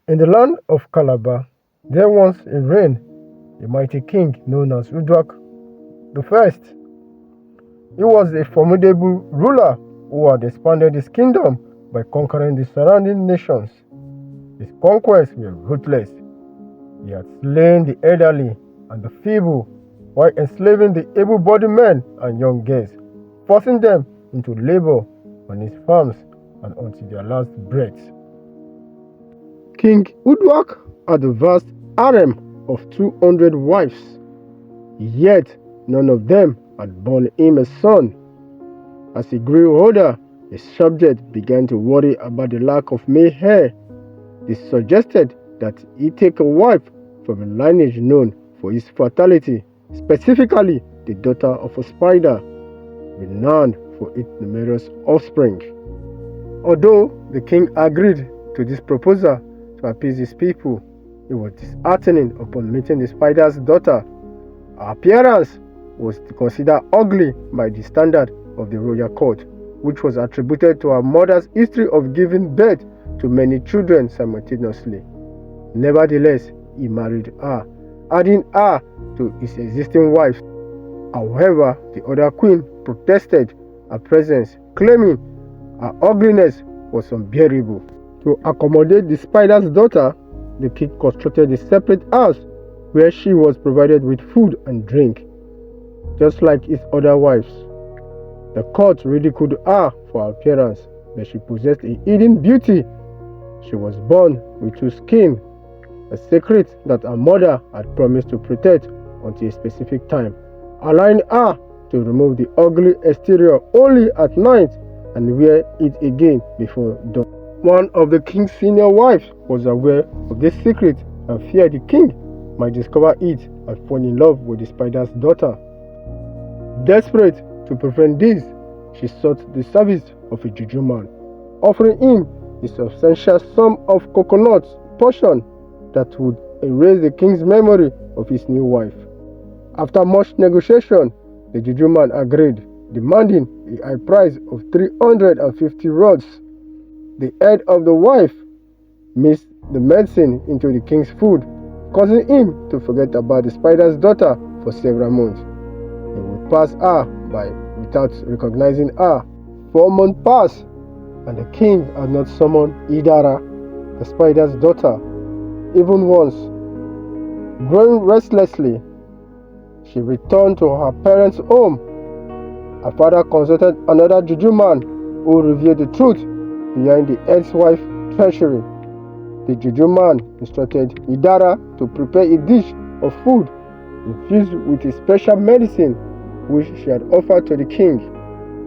In the land of Calabar, there once reigned a mighty king known as Udwak the First. He was a formidable ruler who had expanded his kingdom by conquering the surrounding nations. His conquests were ruthless. He had slain the elderly and the feeble while enslaving the able-bodied men and young girls, forcing them into labor on his farms and until their last breath. King Udwak had a vast harem of 200 wives, yet none of them had borne him a son. As he grew older, his subjects began to worry about the lack of male heir. They suggested that he take a wife from a lineage known for its fertility, specifically the daughter of a spider, renowned for its numerous offspring. Although the king agreed to this proposal to appease his people, it was disheartening upon meeting the spider's daughter. Her appearance was considered ugly by the standard of the royal court, which was attributed to her mother's history of giving birth to many children simultaneously. Nevertheless, he married her, adding her to his existing wives. However, the other queen protested her presence, claiming her ugliness was unbearable. To accommodate the spider's daughter, the king constructed a separate house where she was provided with food and drink, just like his other wives. The court ridiculed her for her appearance, but she possessed a hidden beauty. She was born with two skins, a secret that her mother had promised to protect until a specific time, allowing her to remove the ugly exterior only at night and wear it again before dawn. One of the king's senior wives was aware of this secret and feared the king might discover it and fall in love with the spider's daughter. Desperate to prevent this, she sought the service of a juju man, offering him a substantial sum of coconut portion that would erase the king's memory of his new wife. After much negotiation, the juju man agreed, demanding a high price of 350 rods. The head of the wife mixed the medicine into the king's food, causing him to forget about the spider's daughter for several months. He would pass her by without recognizing her. 4 months passed, and the king had not summoned Idara, the spider's daughter, even once. Growing restlessly, she returned to her parents' home. Her father consulted another juju man who revealed the truth behind the ex-wife's treachery. The juju man instructed Idara to prepare a dish of food infused with a special medicine which she had offered to the king.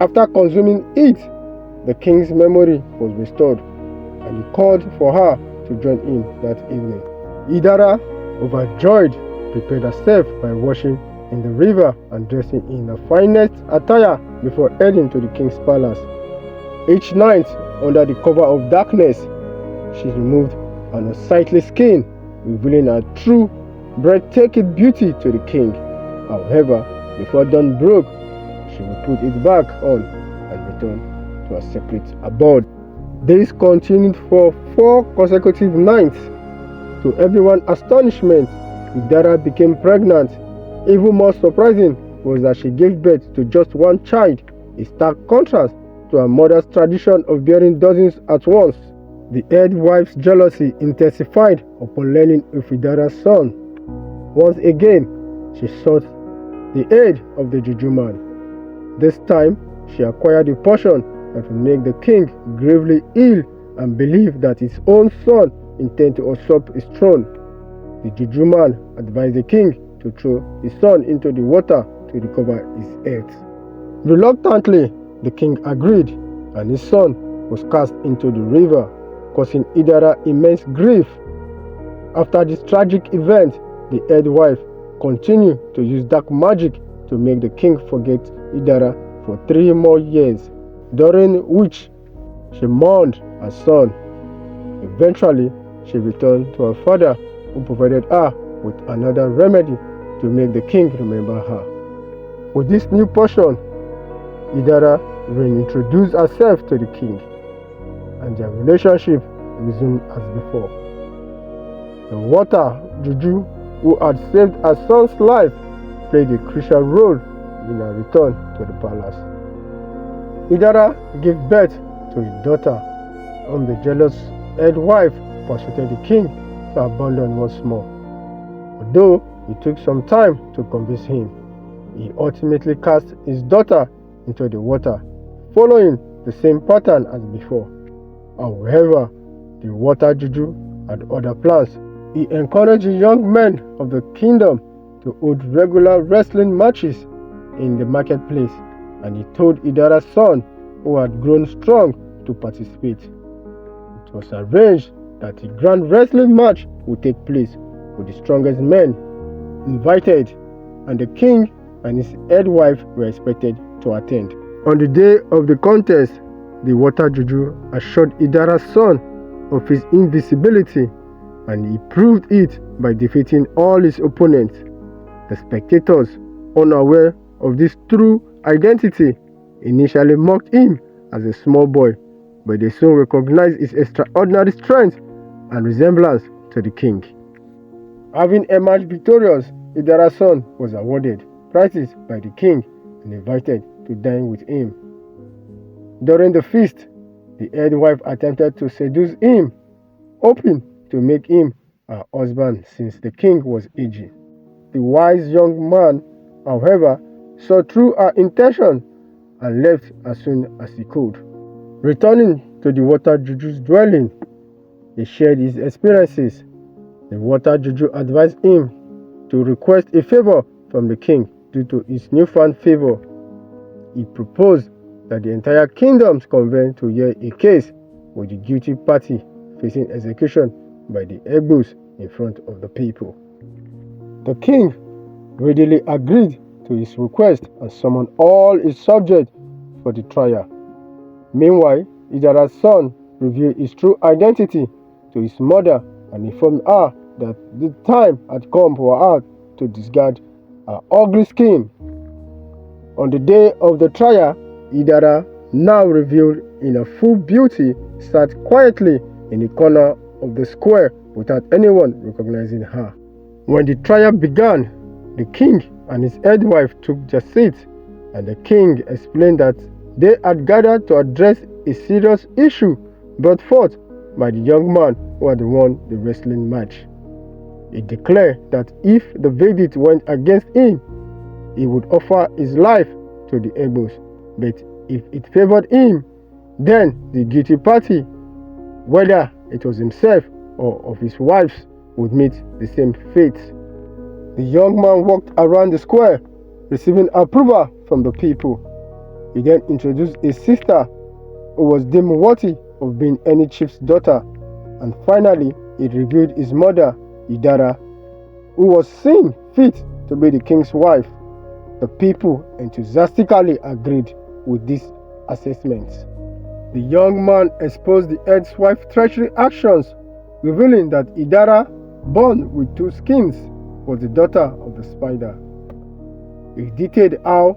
After consuming it, the king's memory was restored, and he called for her to join him that evening. Idara, overjoyed, prepared herself by washing in the river and dressing in her finest attire before heading to the king's palace. Each night, under the cover of darkness, she removed an unsightly skin, revealing her true, breathtaking beauty to the king. However, before dawn broke, she would put it back on and return to a separate abode. This continued for 4 consecutive nights. To everyone's astonishment, Idara became pregnant. Even more surprising was that she gave birth to just one child, a stark contrast to her mother's tradition of bearing dozens at once. The head wife's jealousy intensified upon learning of Idara's son. Once again, she sought the aid of the juju man. This time, she acquired a potion that would make the king gravely ill and believed that his own son intended to usurp his throne. The juju man advised the king to throw his son into the water to recover his health. Reluctantly, the king agreed, and his son was cast into the river, causing Idara immense grief. After this tragic event, the head wife continued to use dark magic to make the king forget Idara for 3 more years, during which she mourned her son. Eventually, she returned to her father, who provided her with another remedy to make the king remember her. With this new portion, Idara reintroduced herself to the king, and their relationship resumed as before. The water juju who had saved her son's life played a crucial role in her return to the palace. Idara gave birth to a daughter, whom the jealous head wife persuaded the king to abandon once more. Although it took some time to convince him, he ultimately cast his daughter into the water, following the same pattern as before. However, the water juju had other plans. He encouraged the young men of the kingdom to hold regular wrestling matches in the marketplace, and he told Idara's son, who had grown strong, to participate. It was arranged that a grand wrestling match would take place with the strongest men invited, and the king and his head wife were expected to attend. On the day of the contest, the water juju assured Idara's son of his invisibility, and he proved it by defeating all his opponents. The spectators, unaware of this true identity, initially mocked him as a small boy, but they soon recognized his extraordinary strength and resemblance to the king. Having emerged victorious, Idara's son was awarded prizes by the king and invited to dine with him. During the feast, the head wife attempted to seduce him, hoping to make him her husband since the king was aging. The wise young man, however, saw through her intention and left as soon as he could. Returning to the water juju's dwelling, he shared his experiences. The water juju advised him to request a favor from the king due to his newfound favor. He proposed that the entire kingdoms convene to hear a case with the guilty party facing execution by the igbos in front of the people. The king readily agreed to his request and summoned all his subjects for the trial. Meanwhile, Idara's son revealed his true identity to his mother and informed her that the time had come for her to discard her ugly skin. On the day of the trial, Idara, now revealed in her full beauty, sat quietly in a corner of the square without anyone recognizing her. When the trial began, the king and his head wife took their seats, and the king explained that they had gathered to address a serious issue brought forth by the young man who had won the wrestling match. He declared that if the verdict went against him, he would offer his life to the igbos, but if it favored him, then the guilty party, whether it was himself or of his wives, would meet the same fate. The young man walked around the square, receiving approval from the people. He then introduced his sister, who was deemed worthy of being any chief's daughter, and finally he revealed his mother, Idara, who was seen fit to be the king's wife. The people enthusiastically agreed with these assessments. The young man exposed the head's wife's treachery actions, revealing that Idara, born with two skins, was the daughter of the spider. He detailed how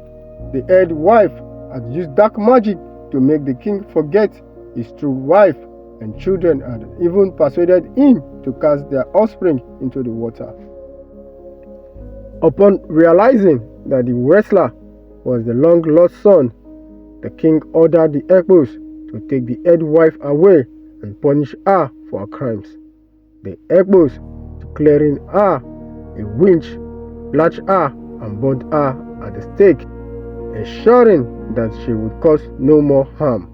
the head wife had used dark magic to make the king forget his true wife, and children had even persuaded him to cast their offspring into the water. Upon realizing that the wrestler was the long-lost son, the king ordered the igbos to take the head wife away and punish her for her crimes. The igbos, declaring her a witch, lashed her and burned her at the stake, ensuring that she would cause no more harm.